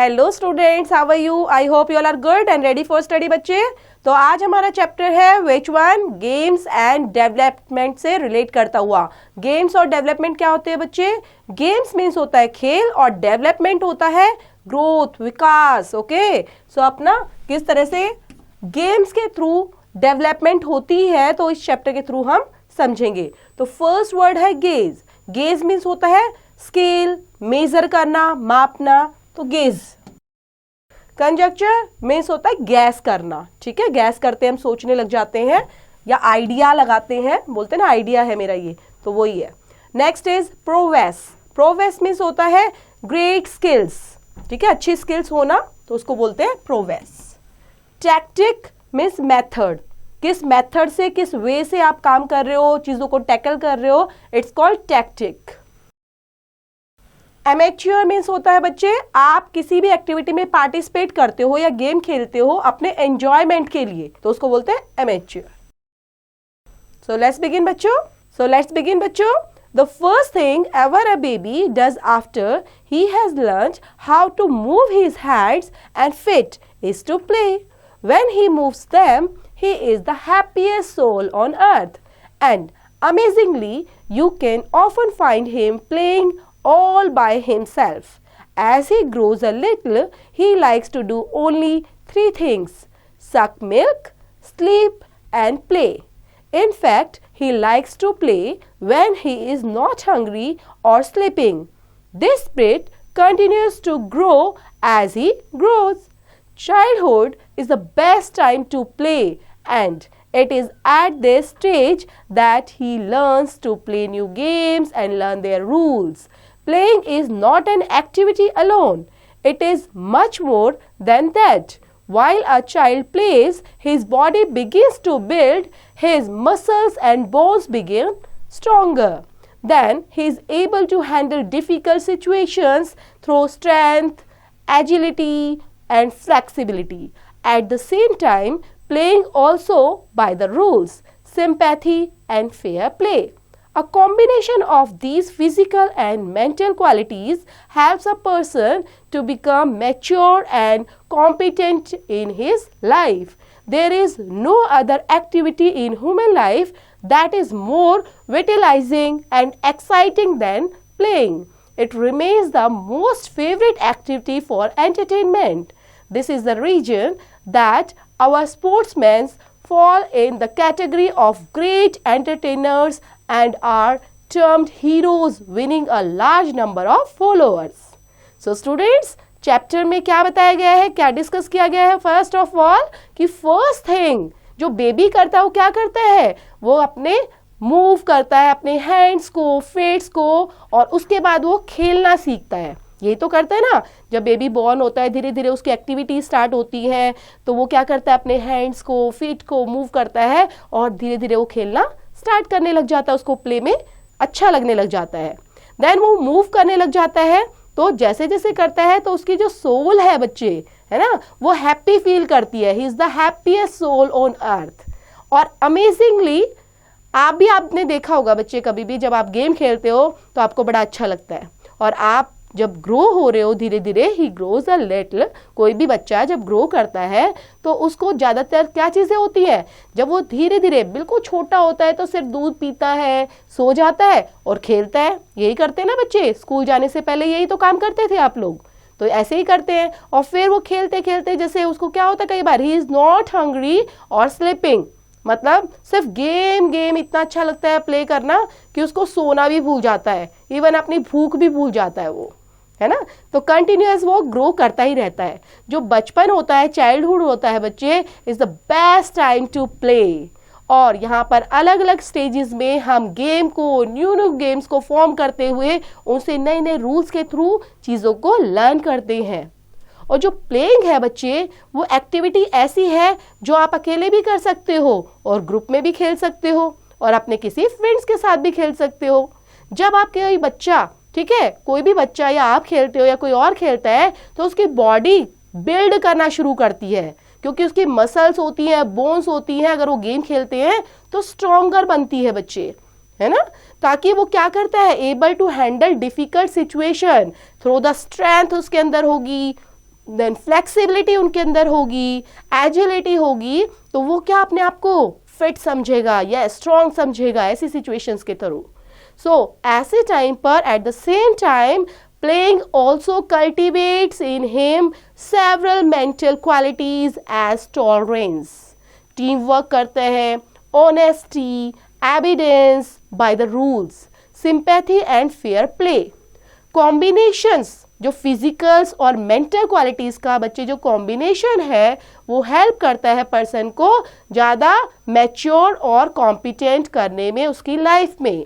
Hello students, how are you? I hope you all are good and ready for study बच्चे। तो आज हमारा chapter है which one, games and development से relate करता हुआ। गेम्स और डेवलपमेंट क्या होते हैं बच्चे? गेम्स मीन्स होता है खेल और डेवलपमेंट होता है ग्रोथ, विकास। ओके, सो अपना किस तरह से गेम्स के थ्रू डेवलपमेंट होती है तो इस चैप्टर के थ्रू हम समझेंगे। तो फर्स्ट वर्ड है गेज। गेज मीन्स होता है स्केल, मेजर करना, मापना, तो गेज। कंजक्चर मीन्स होता है गैस करना। ठीक है, गैस करते हैं, हम सोचने लग जाते हैं या आइडिया लगाते हैं, बोलते हैं ना आइडिया है मेरा ये, तो वही है। Next is prowess. Prowess means होता है ग्रेट स्किल्स। ठीक है, अच्छी स्किल्स होना, तो उसको बोलते हैं प्रोवेस। टैक्टिक मीन्स मेथड, किस मेथड से, किस वे से आप काम कर रहे हो, चीजों को टैकल कर रहे हो, it's called tactic. Amateur means होता है बच्चे आप किसी भी एक्टिविटी में पार्टिसिपेट करते हो या गेम खेलते हो अपने एंजॉयमेंट के लिए, तो उसको बोलते हैं एमेच्योर। सो लेट्स बिगिन बच्चों। The first thing ever a baby does after he has learned how to move his hands and feet is to play. When he moves them, he is the happiest soul on earth. And amazingly, you can often find him playing all by himself. As he grows a little, he likes to do only 3 things: suck milk, sleep, and play. In fact, he likes to play when he is not hungry or sleeping. This spirit continues to grow as he grows. Childhood is the best time to play, and it is at this stage that he learns to play new games and learn their rules. Playing is not an activity alone. It is much more than that. While a child plays, his body begins to build, his muscles and bones begin stronger. Then he is able to handle difficult situations through strength, agility, and flexibility. At the same time, playing also by the rules, sympathy, and fair play. A combination of these physical and mental qualities helps a person to become mature and competent in his life. There is no other activity in human life that is more vitalizing and exciting than playing. It remains the most favorite activity for entertainment. This is the reason that our sportsmen fall in the category of great entertainers and are termed heroes, winning a large number of followers. So students, chapter में क्या बताया गया है, क्या discuss किया गया है? First of all कि फर्स्ट थिंग जो बेबी करता है वो क्या करता है, वो अपने मूव करता है अपने हैंड्स को, फेट्स को, और उसके बाद वो खेलना सीखता है। यही तो करता है ना, जब बेबी बॉर्न होता है धीरे धीरे उसकी एक्टिविटी स्टार्ट होती है, तो वो क्या करता है अपने हैंड्स को, फीट को मूव करता है और धीरे धीरे वो खेलना स्टार्ट करने लग जाता है, उसको प्ले में अच्छा लगने लग जाता है। देन वो मूव करने लग जाता है, तो जैसे जैसे करता है तो उसकी जो सोल है बच्चे, है ना, वो हैप्पी फील करती है। He is the happiest soul on earth. और अमेजिंगली आपने देखा होगा बच्चे, कभी भी जब आप गेम खेलते हो तो आपको बड़ा अच्छा लगता है, और आप जब ग्रो हो रहे हो धीरे धीरे, ही ग्रोज अ लिटिल, कोई भी बच्चा जब ग्रो करता है तो उसको ज़्यादातर क्या चीज़ें होती हैं, जब वो धीरे धीरे बिल्कुल छोटा होता है तो सिर्फ दूध पीता है, सो जाता है और खेलता है। यही करते हैं ना बच्चे, स्कूल जाने से पहले यही तो काम करते थे आप लोग, तो ऐसे ही करते हैं। और फिर वो खेलते खेलते जैसे उसको क्या होता है, कई बार ही इज़ नॉट हंग्री और स्लीपिंग, मतलब सिर्फ गेम इतना अच्छा लगता है प्ले करना कि उसको सोना भी भूल जाता है, इवन अपनी भूख भी भूल जाता है वो, है ना। तो कंटिन्यूअस वो ग्रो करता ही रहता है। जो बचपन होता है, चाइल्डहुड होता है बच्चे, is the best time to play. और यहाँ पर अलग अलग स्टेजेस में हम गेम को, न्यू गेम्स को फॉर्म करते हुए उनसे नए नए रूल्स के थ्रू चीज़ों को लर्न करते हैं। और जो प्लेइंग है बच्चे, वो एक्टिविटी ऐसी है जो आप अकेले भी कर सकते हो और ग्रुप में भी खेल सकते हो और अपने किसी फ्रेंड्स के साथ भी खेल सकते हो। जब आप कोई बच्चा, ठीक है, कोई भी बच्चा या आप खेलते हो या कोई और खेलता है तो उसकी बॉडी बिल्ड करना शुरू करती है, क्योंकि उसकी मसल्स होती हैं, बोन्स होती हैं, अगर वो गेम खेलते हैं तो स्ट्रॉन्गर बनती है बच्चे, है ना। ताकि वो क्या करता है, able to handle difficult situation through the strength उसके अंदर होगी, देन फ्लेक्सिबिलिटी उनके अंदर होगी, एजिलिटी होगी, तो वो क्या अपने आप को फिट समझेगा या स्ट्रॉन्ग समझेगा ऐसी सिचुएशंस के थ्रू। सो ऐसे टाइम पर at the same time playing also cultivates in him several mental qualities as tolerance, team work करते हैं, honesty, evidence by the rules, sympathy and fair play. Combinations जो फिजिकल्स और mental qualities का बच्चे जो combination है वो हेल्प करता है पर्सन को ज़्यादा मैच्योर और कॉम्पिटेंट करने में उसकी लाइफ में।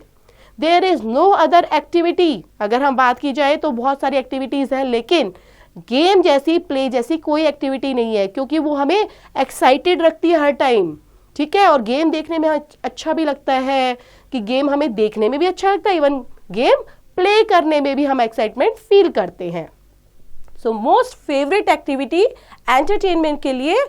There is no other activity, अगर हम बात की जाए तो बहुत सारी एक्टिविटीज़ हैं, लेकिन गेम जैसी, प्ले जैसी कोई एक्टिविटी नहीं है, क्योंकि वो हमें एक्साइटेड रखती है हर टाइम, ठीक है। और गेम देखने में अच्छा भी लगता है, कि गेम हमें देखने में भी अच्छा लगता है, इवन गेम प्ले करने में भी हम एक्साइटमेंट फील करते हैं। So most favourite activity entertainment के लिए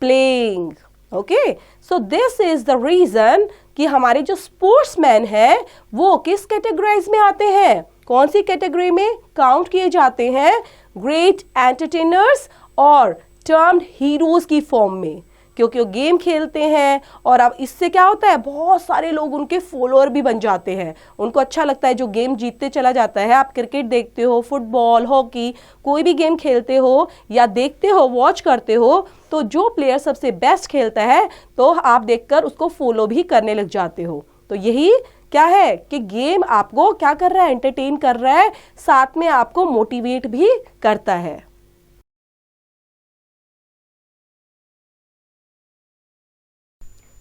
playing. Okay, so this is the reason कि हमारे जो स्पोर्ट्समैन हैं वो किस कैटेगराइज में आते हैं, कौन सी कैटेगरी में काउंट किए जाते हैं, ग्रेट एंटरटेनर्स और टर्म्ड हीरोज की फॉर्म में, क्योंकि वो गेम खेलते हैं और अब इससे क्या होता है बहुत सारे लोग उनके फॉलोअर भी बन जाते हैं, उनको अच्छा लगता है जो गेम जीतते चला जाता है। आप क्रिकेट देखते हो, फुटबॉल, हॉकी, कोई भी गेम खेलते हो या देखते हो, वॉच करते हो, तो जो प्लेयर सबसे बेस्ट खेलता है तो आप देखकर उसको फॉलो भी करने लग जाते हो। तो यही क्या है कि गेम आपको क्या कर रहा है, एंटरटेन कर रहा है, साथ में आपको मोटिवेट भी करता है।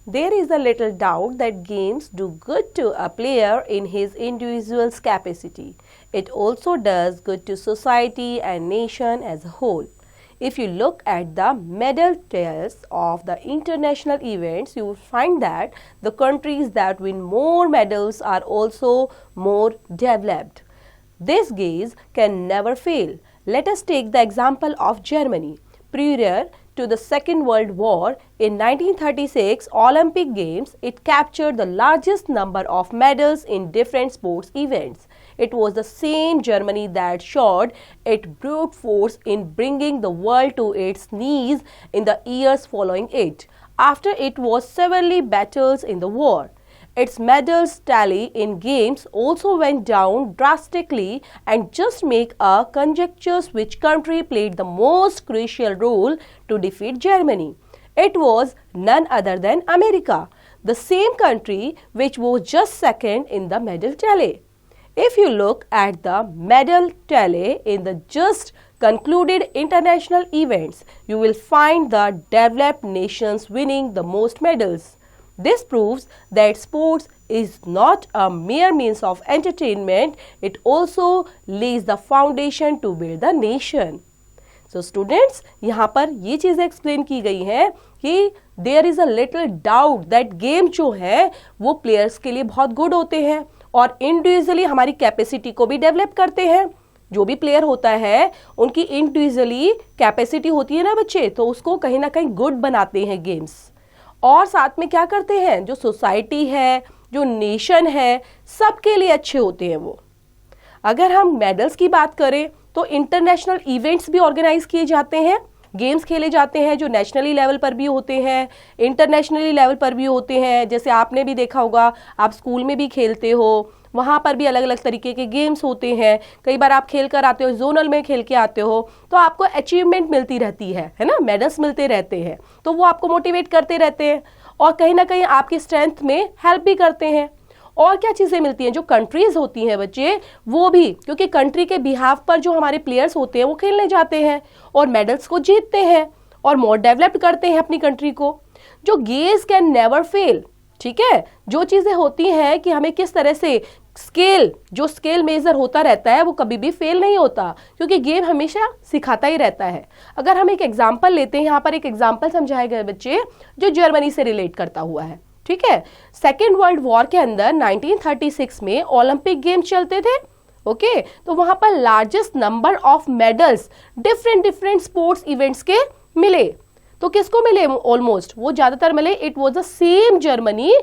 There is a little doubt that games do good to a player in his individual's capacity. It also does good to society and nation as a whole. If you look at the medal tales of the international events, you will find that the countries that win more medals are also more developed. This gaze can never fail. Let us take the example of Germany. Prior to the Second World War, in 1936 Olympic Games, it captured the largest number of medals in different sports events. It was the same Germany that showed its brute force in bringing the world to its knees in the years following it, after it was severely battled in the war. Its medals tally in games also went down drastically, and just make a conjecture which country played the most crucial role to defeat Germany. It was none other than America, the same country which was just second in the medal tally. If you look at the medal tally in the just concluded international events, you will find the developed nations winning the most medals. This proves that sports is not a mere means of entertainment, it also lays the foundation to build the nation. So students, यहाँ पर ये चीज़ें explain की गई हैं कि there is a little doubt that game जो है वो प्लेयर्स के लिए बहुत गुड होते हैं और इंडिविजुअली हमारी कैपेसिटी को भी डेवलप करते हैं। जो भी प्लेयर होता है उनकी इंडिविजुअली कैपेसिटी होती है ना बच्चे, तो उसको कहीं ना कहीं गुड बनाते हैं गेम्स, और साथ में क्या करते हैं, जो सोसाइटी है, जो नेशन है, सबके लिए अच्छे होते हैं वो। अगर हम मेडल्स की बात करें तो इंटरनेशनल इवेंट्स भी ऑर्गेनाइज किए जाते हैं, गेम्स खेले जाते हैं जो नेशनली लेवल पर भी होते हैं, इंटरनेशनली लेवल पर भी होते हैं। जैसे आपने भी देखा होगा, आप स्कूल में भी खेलते हो, वहाँ पर भी अलग अलग तरीके के गेम्स होते हैं। कई बार आप खेल कर आते हो, जोनल में खेल के आते हो, तो आपको अचीवमेंट मिलती रहती है ना, मेडल्स मिलते रहते हैं, तो वो आपको मोटिवेट करते रहते हैं और कहीं ना कहीं आपकी स्ट्रेंथ में हेल्प भी करते हैं। और क्या चीज़ें मिलती हैं, जो कंट्रीज होती हैं बच्चे, वो भी क्योंकि कंट्री के बिहाफ पर जो हमारे प्लेयर्स होते हैं वो खेलने जाते हैं और मेडल्स को जीतते हैं और मोर डेवलप करते हैं अपनी कंट्री को। जो गेम्स कैन नेवर फेल, ठीक है, जो चीज़ें होती हैं कि हमें किस तरह से स्केल, जो स्केल मेजर होता रहता है वो कभी भी फेल नहीं होता, क्योंकि गेम हमेशा सिखाता ही रहता है। अगर हम एक एग्जाम्पल लेते हैं, यहाँ पर एक एग्जाम्पल समझाए गए बच्चे जो जर्मनी से रिलेट करता हुआ है, ठीक है। सेकेंड वर्ल्ड वॉर के अंदर 1936 में ओलंपिक गेम्स चलते थे, ओके, तो वहां पर largest number of medals different sports events के मिले। तो किसको मिले, ऑलमोस्ट वो ज्यादातर मिले, it was the same Germany,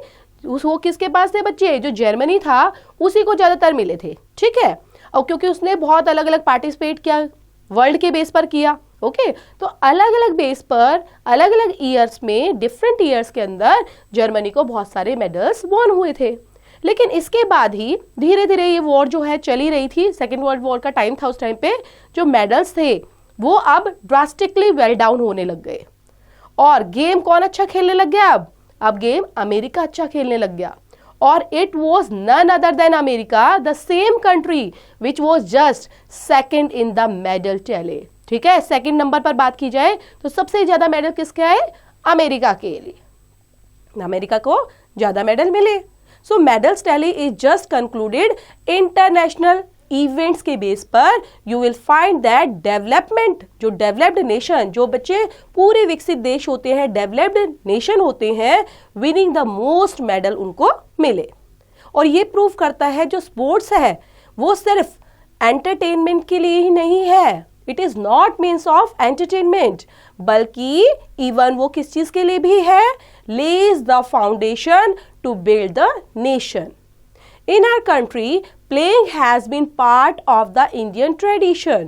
वो किसके पास थे बच्चे, जो जर्मनी था उसी को ज्यादातर मिले थे, ठीक है। और क्योंकि उसने बहुत अलग अलग पार्टिसिपेट किया, वर्ल्ड के बेस पर किया, ओके तो अलग अलग बेस पर अलग अलग ईयर्स में डिफरेंट ईयर्स के अंदर जर्मनी को बहुत सारे मेडल्स वॉन हुए थे। लेकिन इसके बाद ही धीरे धीरे ये वॉर जो है चली रही थी, सेकेंड वर्ल्ड वॉर का टाइम था, उस टाइम पे जो मेडल्स थे वो अब ड्रास्टिकली वेल डाउन होने लग गए। और गेम कौन अच्छा खेलने लग गया? अब गेम अमेरिका अच्छा खेलने लग गया। और it was none other than America, the same country which was just second in the medal tally. ठीक है, सेकेंड नंबर पर बात की जाए तो सबसे ज्यादा मेडल किसके आए? अमेरिका के लिए। अमेरिका को ज्यादा मेडल मिले। So medals tally is just concluded. International events के बेस पर you will find that development, जो डेवलप्ड नेशन, जो बच्चे पूरे विकसित देश होते हैं, डेवलप्ड नेशन होते हैं, विनिंग द मोस्ट मेडल उनको मिले। और ये प्रूव करता है जो स्पोर्ट्स है वो सिर्फ एंटरटेनमेंट के लिए ही नहीं है, it is not means of entertainment, बल्कि इवन वो किस चीज के लिए भी है? Lays the foundation to build the nation. In our country, playing has been part of the Indian tradition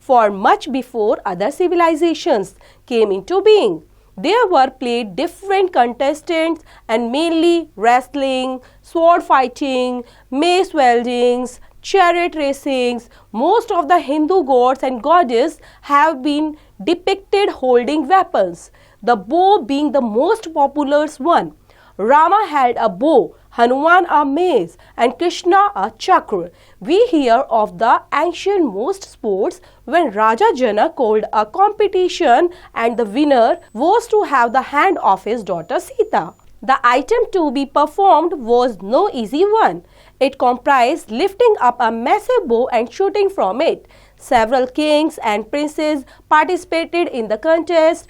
for much before other civilizations came into being. There were played different contestants and mainly wrestling, sword fighting, mace wieldings, chariot racings. Most of the Hindu gods and goddesses have been depicted holding weapons, the bow being the most popular one. Rama held a bow, Hanuman a mace, and Krishna a chakra. We hear of the ancient most sports when Raja Janak called a competition and the winner was to have the hand of his daughter Sita. The item to be performed was no easy one. It comprised lifting up a massive bow and shooting from it. Several kings and princes participated in the contest,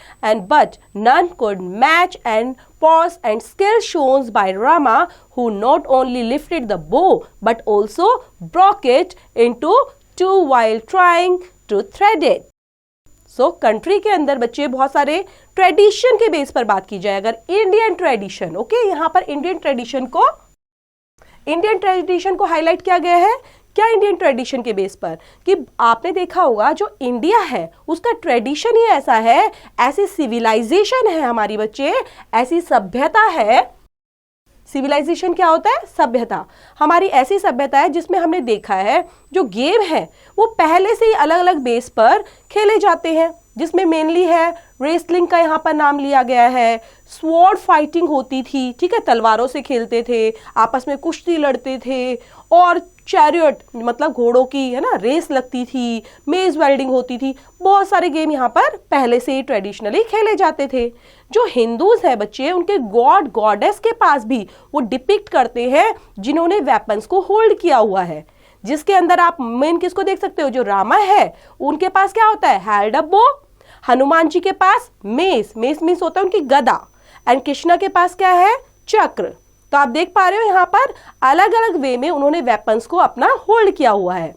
but none could match and prowess and skill shown by Rama, who not only lifted the bow but also broke it into two while trying to thread it. So country के अंदर बच्चे बहुत सारे tradition के base पर बात की जाए, अगर इंडियन ट्रेडिशन, ओके, यहाँ पर इंडियन ट्रेडिशन को हाईलाइट किया गया है। क्या इंडियन ट्रेडिशन के बेस पर? कि आपने देखा होगा जो इंडिया है उसका ट्रेडिशन ही ऐसा है, ऐसी सिविलाइजेशन है हमारी बच्चे, ऐसी सभ्यता है। सिविलाइजेशन क्या होता है? सभ्यता। हमारी ऐसी सभ्यता है जिसमें हमने देखा है जो गेम है वो पहले से ही अलग अलग बेस पर खेले जाते हैं, जिसमें मेनली है रेसलिंग का यहाँ पर नाम लिया गया है, स्वॉर्ड फाइटिंग होती थी, ठीक है, तलवारों से खेलते थे, आपस में कुश्ती लड़ते थे, और चैरियट मतलब घोड़ों की, है ना, रेस लगती थी, मेज वेल्डिंग होती थी। बहुत सारे गेम यहाँ पर पहले से ही ट्रेडिशनली खेले जाते थे। जो हिंदूज है बच्चे, उनके गॉड गॉडेस के पास भी वो डिपिक्ट करते हैं जिन्होंने वेपन्स को होल्ड किया हुआ है, जिसके अंदर आप मेन किसको देख सकते हो? जो रामा है उनके पास क्या होता है? हेल्ड अ बो। हनुमान जी के पास मेस मीन्स होता है उनकी गदा, एंड कृष्णा के पास क्या है? चक्र। तो आप देख पा रहे हो यहाँ पर अलग अलग वे में उन्होंने वेपन्स को अपना होल्ड किया हुआ है।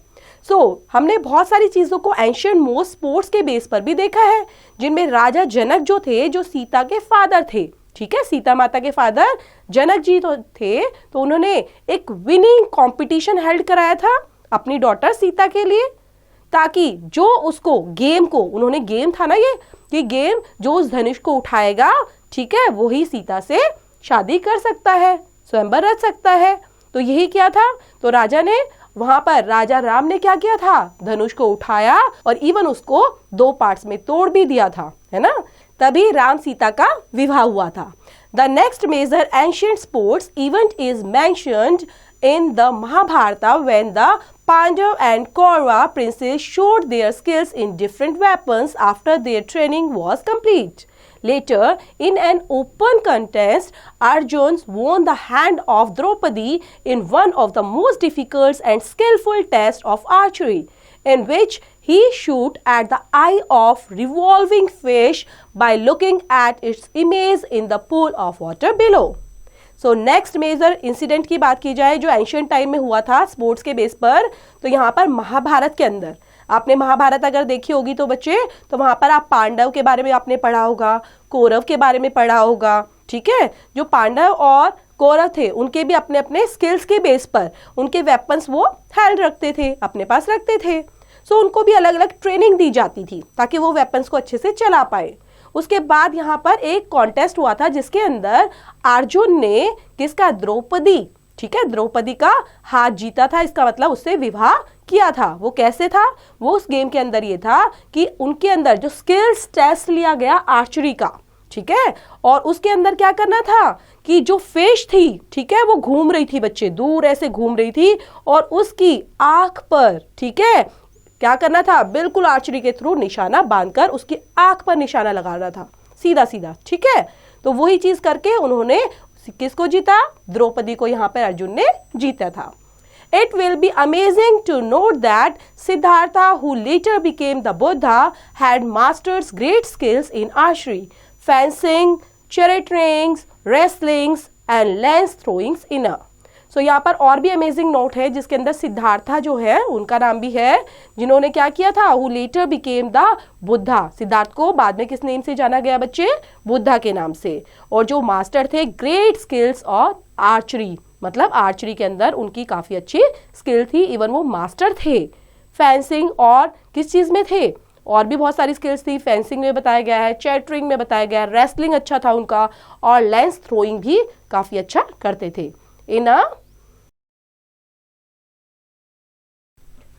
हमने बहुत सारी चीजों को एंशिएंट मोस्ट स्पोर्ट्स के बेस पर भी देखा है, जिनमें राजा जनक जो थे, जो सीता के फादर थे, ठीक है, सीता माता के फादर जनक जी तो थे, तो उन्होंने एक विनिंग कंपटीशन हेल्ड कराया था अपनी डॉटर सीता के लिए, ताकि जो उसको गेम को, उन्होंने गेम था ना ये गेम, जो उस धनुष को उठाएगा, ठीक है, वो ही सीता से शादी कर सकता है, स्वयंवर रच सकता है। तो यही क्या था? तो राजा ने वहां पर, राजा राम ने क्या किया था? धनुष को उठाया और इवन उसको 2 पार्ट्स में तोड़ भी दिया था, है ना, तभी राम सीता का विवाह हुआ था। The next major ancient sports event is mentioned in the Mahabharata when the Pandav and Kaurava princes showed their skills in different weapons after their training was complete. Later, in an open contest, Arjun won the hand of Draupadi in one of the most difficult and skillful tests of archery, in which he shoot at the eye of revolving fish by looking at its image in the pool of water below. So next major incident की बात की जाए जो ancient time में हुआ था sports के base पर, तो यहाँ पर महाभारत के अंदर, आपने महाभारत अगर देखी होगी तो बच्चे, तो वहाँ पर आप पांडव के बारे में आपने पढ़ा होगा, कौरव के बारे में पढ़ा होगा, ठीक है। जो पांडव और कौरव थे उनके भी अपने अपने स्किल्स के बेस पर उनके वेपन्स वो हेल्ड रखते थे, अपने पास रखते थे। सो उनको भी अलग अलग ट्रेनिंग दी जाती थी ताकि वो वेपन्स को अच्छे से चला पाए। उसके बाद यहाँ पर एक कॉन्टेस्ट हुआ था जिसके अंदर अर्जुन ने किसका, द्रौपदी, ठीक है, द्रौपदी का हाथ जीता था। इसका मतलब उससे विवाह किया था। वो कैसे था, वो उस गेम के अंदर ये था कि उनके अंदर जो स्किल्स टेस्ट लिया गया आर्चरी का, ठीक है, और उसके अंदर क्या करना था कि जो फिश थी, ठीक है, वो घूम रही थी बच्चे, दूर ऐसे घूम रही थी और उसकी आंख पर, ठीक है, क्या करना था, बिल्कुल आर्चरी के थ्रू निशाना बांधकर उसकी आंख पर निशाना लगाना था, सीधा सीधा, ठीक है। तो वही चीज करके उन्होंने किसको जीता, द्रौपदी को यहाँ पर अर्जुन ने जीता था। It will be amazing to note that Siddhartha, who later became the Buddha, had mastered great skills in archery, fencing, charioteering, wrestling and lance throwing in a. सो यहाँ पर और भी अमेजिंग नोट है जिसके अंदर सिद्धार्था जो है उनका नाम भी है, जिन्होंने क्या किया था, who letter became the Buddha. Siddharth को बाद में किस नेम से जाना गया बच्चे, बुद्धा के नाम से। और जो मास्टर थे ग्रेट स्किल्स ऑफ आर्चरी, मतलब आर्चरी के अंदर उनकी काफी अच्छी स्किल थी, इवन वो मास्टर थे। फेंसिंग और किस चीज में थे, और भी बहुत सारी स्किल्स थी, फेंसिंग में बताया गया है, चैटरिंग में बताया गया है, रेसलिंग अच्छा था उनका, और लेंस थ्रोइंग भी काफी अच्छा करते थे। इन अ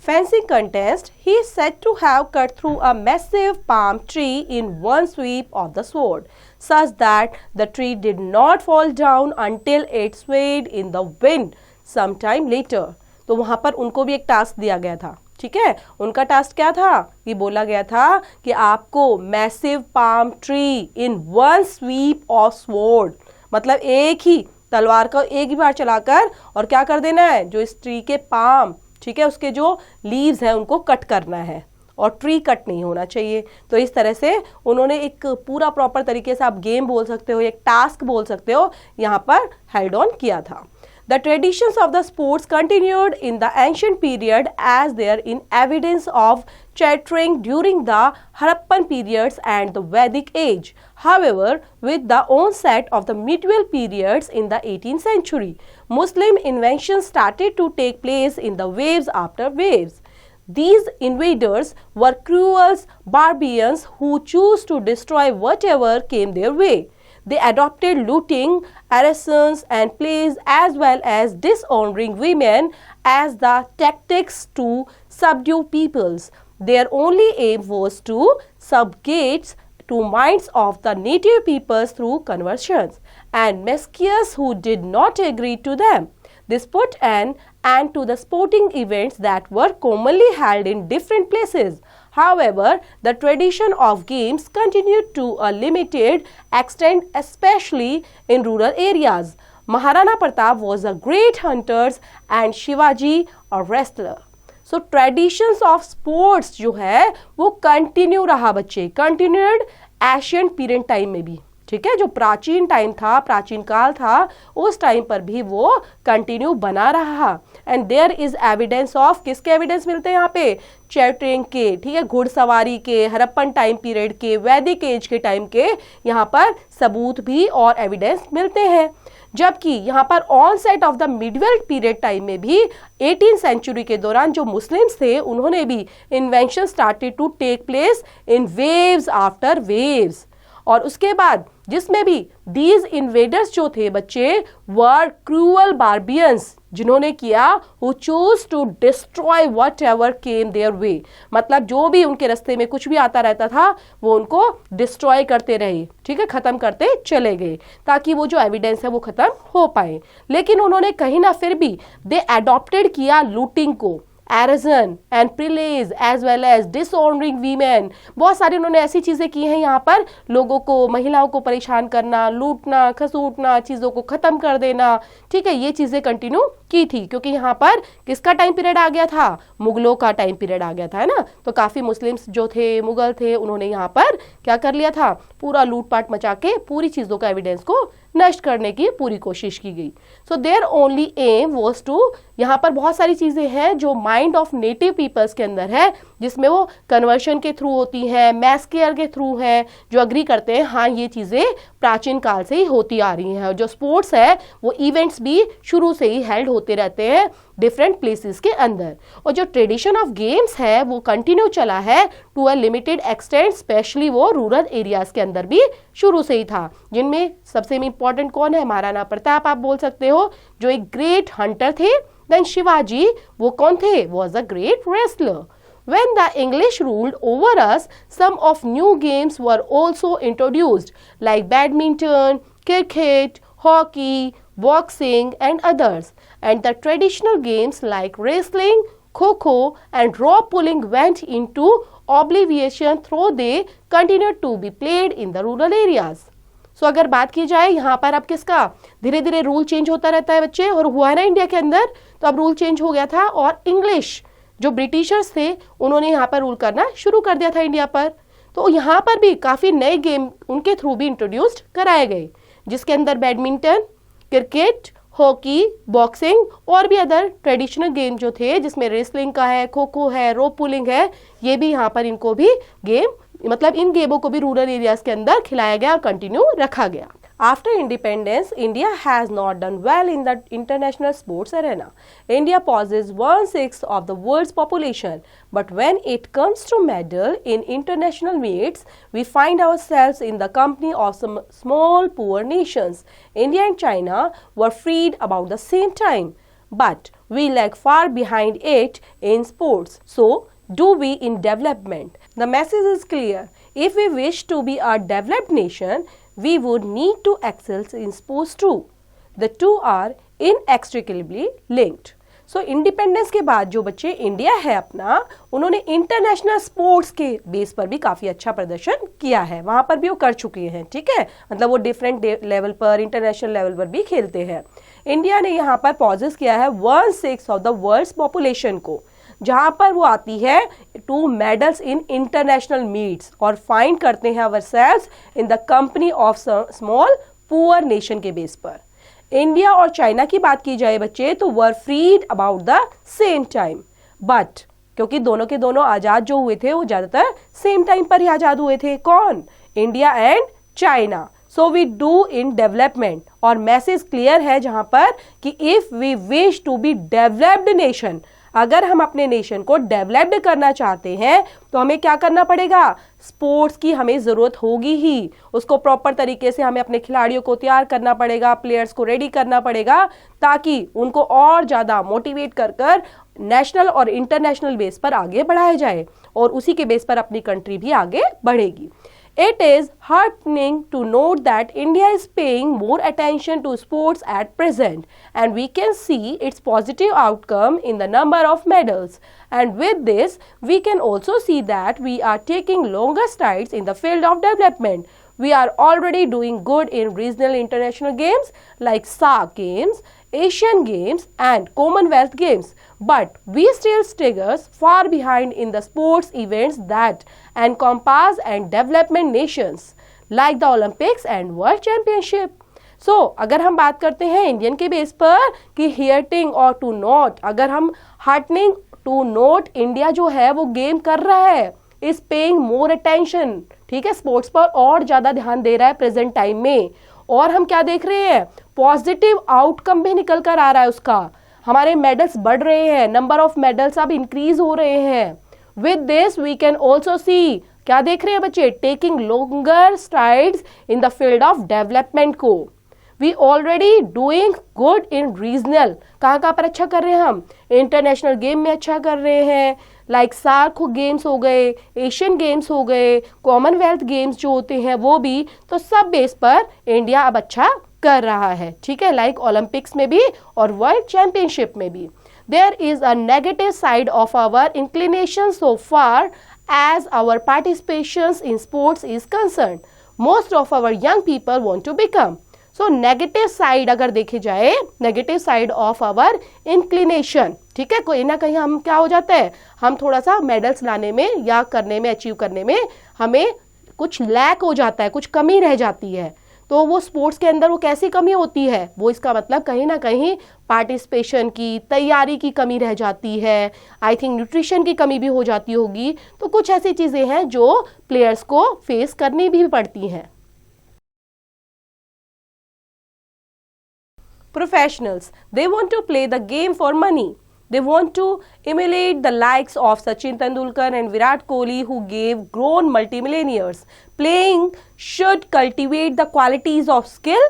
fencing contest, he is said to have cut through a massive palm tree in one sweep of the sword, such that the tree did not fall down until it swayed in the wind sometime later. तो वहाँ पर उनको भी एक task दिया गया था, ठीक है। उनका टास्क क्या था, ये बोला गया था कि आपको massive palm tree in one sweep of sword, मतलब एक ही तलवार को एक ही बार चलाकर और क्या कर देना है, जो इस ट्री के पाम, ठीक है, उसके जो लीव्स हैं उनको कट करना है, और ट्री कट नहीं होना चाहिए। तो इस तरह से उन्होंने एक पूरा प्रॉपर तरीके से, आप गेम बोल सकते हो, एक टास्क बोल सकते हो, यहाँ पर हेल्ड ऑन किया था। The traditions of the sports continued in the ancient period as there in evidence of chattering during the Harappan periods and the Vedic age. However, with the onset of the medieval periods in the 18th century, Muslim inventions started to take place in the waves after waves. These invaders were cruel barbarians who chose to destroy whatever came their way. They adopted looting, arson and plays as well as dishonoring women as the tactics to subdue peoples. Their only aim was to subjugate to minds of the native peoples through conversions and messiahs who did not agree to them. This put an end to the sporting events that were commonly held in different places. However, the tradition of games continued to a limited extent, especially in rural areas. Maharana Pratap was a great hunter and Shivaji a wrestler. So traditions of sports जो है वो continue रहा बच्चे, continued Asian period time में भी, ठीक है, जो प्राचीन टाइम था, प्राचीन काल था, उस टाइम पर भी वो कंटिन्यू बना रहा। And there is evidence of, किसके एविडेंस मिलते हैं यहाँ पे, चैटरिंग के, ठीक है, घुड़सवारी के, हड़प्पन टाइम पीरियड के, वैदिक एज के टाइम के यहाँ पर सबूत भी और एविडेंस मिलते हैं। जबकि यहाँ पर on set of the Midvale period time में भी 18th सेंचुरी के दौरान जो मुस्लिम्स थे उन्होंने भी invention started to take place in waves after waves. और उसके बाद जिसमें भी दीज इन्वेडर्स जो थे बच्चे वर क्रूअल बार्बियंस, जिन्होंने किया who choose to destroy whatever came their way, मतलब जो भी उनके रास्ते में कुछ भी आता रहता था वो उनको डिस्ट्रॉय करते रहे, ठीक है, खत्म करते चले गए ताकि वो जो एविडेंस है वो खत्म हो पाए। लेकिन उन्होंने कहीं ना फिर भी दे एडॉप्टेड किया लूटिंग को, arson and pillage as well as dishonouring women, बहुत सारी उन्होंने ऐसी चीजें की हैं यहाँ पर, लोगों को, महिलाओं को परेशान करना, लूटना, खसूटना, चीजों को खत्म कर देना, ठीक है, ये चीजें कंटिन्यू की थी क्योंकि यहाँ पर किसका टाइम पीरियड आ गया था, मुगलों का टाइम पीरियड आ गया था, है ना। तो काफी मुस्लिम्स जो थे, मुगल थे, उन्होंने यहाँ पर क्या कर लिया था, पूरा लूटपाट मचा के पूरी चीजों का एविडेंस को नष्ट करने की पूरी कोशिश की गई। So their only aim was to, यहाँ पर बहुत सारी चीजें हैं जो माइंड ऑफ नेटिव पीपल्स के अंदर है, जिसमें वो कन्वर्शन के थ्रू होती हैं, मैस केयर के थ्रू हैं, जो अग्री करते हैं हाँ ये चीजें प्राचीन काल से ही होती आ रही हैं। और जो स्पोर्ट्स है वो इवेंट्स भी शुरू से ही हेल्ड होते होते रहते हैं डिफरेंट प्लेसेस के अंदर। और जो ट्रेडिशन ऑफ गेम्स है वो कंटिन्यू चला है to a limited extent, specially वो रूरल एरियाज के अंदर भी शुरू से ही था, जिनमें सबसे इम्पोर्टेंट कौन है, महाराणा प्रताप आप बोल सकते हो, जो एक ग्रेट हंटर थे। देन शिवाजी, वो कौन थे, was a great wrestler. When the English ruled over us, some of new games were also introduced like badminton, cricket, hockey, boxing and others. And the traditional games like wrestling, kho-kho and rope pulling went into oblivion though they continued to be played in the rural areas. So अगर बात की जाए यहाँ पर अब किसका धीरे धीरे रूल चेंज होता रहता है बच्चे, और हुआ है ना इंडिया के अंदर, तो अब रूल चेंज हो गया था और इंग्लिश जो ब्रिटिशर्स थे उन्होंने यहाँ पर रूल करना शुरू कर दिया था इंडिया पर। तो यहाँ पर भी काफ़ी नए गेम उनके थ्रू भी इंट्रोड्यूस्ड कराए गए, जिसके अंदर बैडमिंटन, क्रिकेट, हॉकी, बॉक्सिंग और भी अदर ट्रेडिशनल गेम जो थे, जिसमें रेसलिंग का है, खो खो है, रोप पुलिंग है, ये भी यहाँ पर इनको भी गेम, मतलब इन गेमों को भी रूरल एरियाज के अंदर खिलाया गया और कंटिन्यू रखा गया। After independence, India has not done well in the international sports arena. India possesses 1/6 of the world's population, but when it comes to medal in international meets, we find ourselves in the company of some small poor nations. India and China were freed about the same time, but we lag far behind it in sports. So, do we in development? The message is clear. If we wish to be a developed nation, we would need to excel in sports too. The two are inextricably linked. So independence के बाद जो बच्चे India है अपना, उन्होंने international sports के base पर भी काफ़ी अच्छा प्रदर्शन किया है, वहाँ पर भी वो कर चुके हैं, ठीक है, मतलब वो डिफरेंट लेवल पर, इंटरनेशनल लेवल पर भी खेलते हैं। इंडिया ने यहाँ पर पॉजेस किया है 1/6 ऑफ द वर्ल्ड्स पॉपुलेशन को, जहाँ पर वो आती है two medals in international meets, और फाइंड करते हैं ourselves in the company of small poor nation के बेस पर। इंडिया और चाइना की बात की जाए बच्चे, तो were freed about the same time, but क्योंकि दोनों के दोनों आज़ाद जो हुए थे वो ज़्यादातर सेम टाइम पर ही आज़ाद हुए थे। कौन? India and China. So we do in development, और मैसेज क्लियर है जहाँ पर कि if we wish to be developed nation, अगर हम अपने नेशन को डेवलप्ड करना चाहते हैं तो हमें क्या करना पड़ेगा, स्पोर्ट्स की हमें ज़रूरत होगी ही, उसको प्रॉपर तरीके से हमें अपने खिलाड़ियों को तैयार करना पड़ेगा, प्लेयर्स को रेडी करना पड़ेगा, ताकि उनको और ज़्यादा मोटिवेट कर नेशनल और इंटरनेशनल बेस पर आगे बढ़ाया जाए, और उसी के बेस पर अपनी कंट्री भी आगे बढ़ेगी। It is heartening to note that India is paying more attention to sports at present, and we can see its positive outcome in the number of medals. And with this, we can also see that we are taking longer strides in the field of development. We are already doing good in regional international games like SAARC games, Asian Games and Commonwealth Games, but we still stagger far behind in the sports events that encompass and development nations like the Olympics and World Championship. So, अगर हम बात करते हैं Indian के base पर कि हियरटिंग और to note, अगर हम हार्टनिंग टू नोट, इंडिया जो है वो गेम कर रहा है, इज पेइंग मोर अटेंशन, ठीक है, स्पोर्ट्स पर और ज़्यादा ध्यान दे रहा है प्रेजेंट टाइम में, और हम क्या देख रहे हैं, पॉजिटिव आउटकम भी निकल कर आ रहा है उसका, हमारे मेडल्स बढ़ रहे हैं, नंबर ऑफ मेडल्स अब इंक्रीज हो रहे हैं। With this we can also see, क्या देख रहे हैं बच्चे, taking longer strides in the field of development को। We already doing good in regional, कहाँ पर अच्छा कर रहे हैं हम, इंटरनेशनल गेम में अच्छा कर रहे हैं, लाइक सार्क गेम्स हो गए, एशियन गेम्स हो गए, कॉमनवेल्थ गेम्स जो होते हैं वो भी, तो सब बेस पर इंडिया अब अच्छा कर रहा है, ठीक है, लाइक ओलंपिक्स में भी और वर्ल्ड चैंपियनशिप में भी। There is a negative side of our inclination so far as our participation in sports is concern, most of our young people want to become. So negative side अगर देखे जाए, negative side of our inclination, ठीक है, कोई ना कहीं हम क्या हो जाता है, हम थोड़ा सा मेडल्स लाने में या करने में, अचीव करने में हमें कुछ लैक हो जाता है, कुछ कमी रह जाती है। तो वो स्पोर्ट्स के अंदर वो कैसी कमी होती है, वो इसका मतलब कहीं ना कहीं पार्टिसिपेशन की, तैयारी की कमी रह जाती है, आई थिंक न्यूट्रिशन की कमी भी हो जाती होगी। तो कुछ ऐसी चीज़ें हैं जो प्लेयर्स को फेस करनी भी पड़ती हैं। Professionals, they want to play the game for money. They want to emulate the likes of Sachin Tendulkar and Virat Kohli, who gave grown multimillionaires. Playing should cultivate the qualities of skill,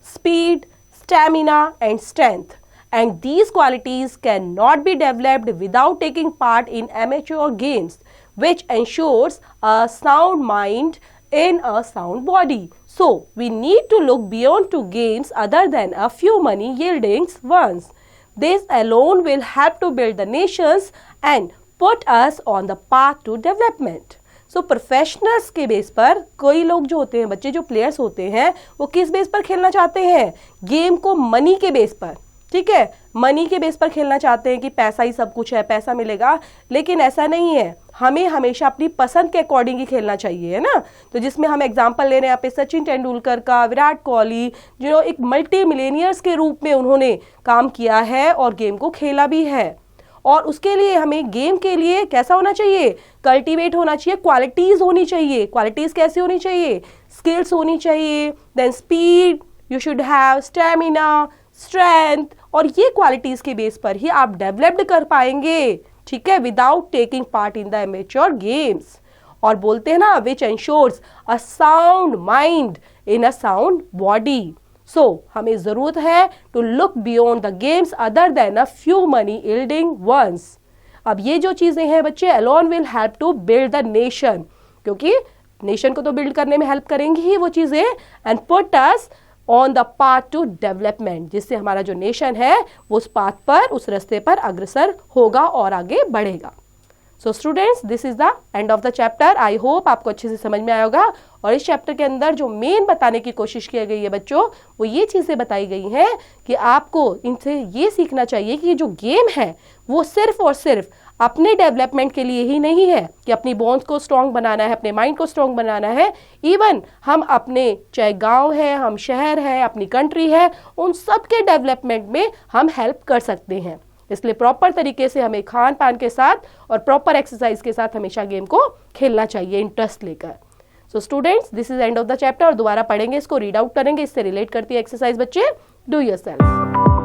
speed, stamina and strength. And these qualities cannot be developed without taking part in amateur games, which ensures a sound mind in a sound body. So, we need to look beyond to games other than a few money yielding ones. This alone will help to build the nations and put us on the path to development. So, professionals के base पर कोई लोग जो होते हैं, बच्चे जो players होते हैं, वो किस बेस पर खेलना चाहते हैं? गेम को मनी के बेस पर, ठीक है, मनी के बेस पर खेलना चाहते हैं कि पैसा ही सब कुछ है, पैसा मिलेगा, लेकिन ऐसा नहीं है। हमें हमेशा अपनी पसंद के अकॉर्डिंग ही खेलना चाहिए, है ना। तो जिसमें हम एग्जांपल ले रहे हैं यहाँ पे सचिन तेंदुलकर का, विराट कोहली, जो एक मल्टी मिलेनियर्स के रूप में उन्होंने काम किया है और गेम को खेला भी है। और उसके लिए हमें गेम के लिए कैसा होना चाहिए? कल्टीवेट होना चाहिए, क्वालिटीज होनी चाहिए। क्वालिटीज कैसी होनी चाहिए? स्किल्स होनी चाहिए, then speed, you should have stamina, strength, और ये क्वालिटीज के बेस पर ही आप डेवलप्ड कर पाएंगे, ठीक है, without taking part in the amateur games. और बोलते हैं ना, which ensures a sound mind in a sound body. So हमें जरूरत है to look beyond the games other than a few money yielding ones. अब ये जो चीजें हैं बच्चे, alone will help to build the nation, क्योंकि नेशन को तो बिल्ड करने में हेल्प करेंगी ही वो चीजें, and put us on the path to development, जिससे हमारा जो नेशन है वो उस पाथ पर, उस रास्ते पर अग्रसर होगा और आगे बढ़ेगा। So students, this is the end of the chapter. I hope आपको अच्छे से समझ में आया होगा। और इस चैप्टर के अंदर जो मेन बताने की कोशिश की गई है बच्चों, वो ये चीज़ें बताई गई हैं कि आपको इनसे ये सीखना चाहिए कि जो गेम है वो सिर्फ और सिर्फ अपने डेवलपमेंट के लिए ही नहीं है, कि अपनी बोन्स को स्ट्रॉन्ग बनाना है, अपने माइंड को स्ट्रॉन्ग बनाना है। इवन हम अपने, चाहे गांव है, हम शहर है, अपनी कंट्री है, उन सब के डेवलपमेंट में हम हेल्प कर सकते हैं। इसलिए प्रॉपर तरीके से हमें खान पान के साथ और प्रॉपर एक्सरसाइज के साथ हमेशा गेम को खेलना चाहिए, इंटरेस्ट लेकर। So students, this is end of the chapter. और दोबारा पढ़ेंगे इसको, रीड आउट करेंगे, इससे रिलेट करती है एक्सरसाइज बच्चे। Do yourself.